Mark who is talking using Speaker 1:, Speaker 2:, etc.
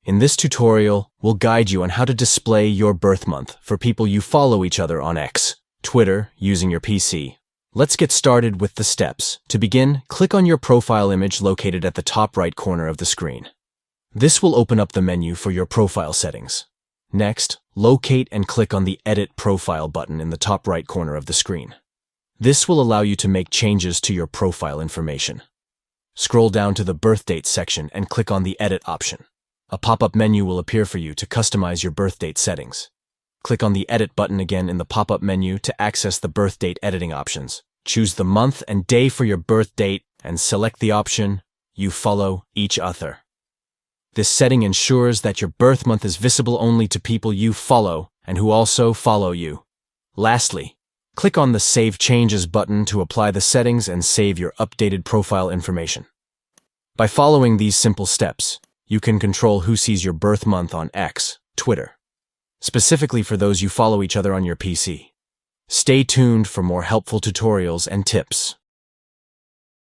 Speaker 1: In this tutorial, we'll guide you on how to display your birth month for people you follow each other on X, Twitter, using your PC. Let's get started with the steps. To begin, click on your profile image located at the top right corner of the screen. This will open up the menu for your profile settings. Next, locate and click on the Edit Profile button in the top right corner of the screen. This will allow you to make changes to your profile information. Scroll down to the birth date section and click on the Edit option. A pop-up menu will appear for you to customize your birth date settings. Click on the Edit button again in the pop-up menu to access the birth date editing options. Choose the month and day for your birth date and select the option You Follow Each Other. This setting ensures that your birth month is visible only to people you follow and who also follow you. Lastly, click on the Save Changes button to apply the settings and save your updated profile information. By following these simple steps, you can control who sees your birth month on X, Twitter, specifically for those you follow each other on your PC. Stay tuned for more helpful tutorials and tips.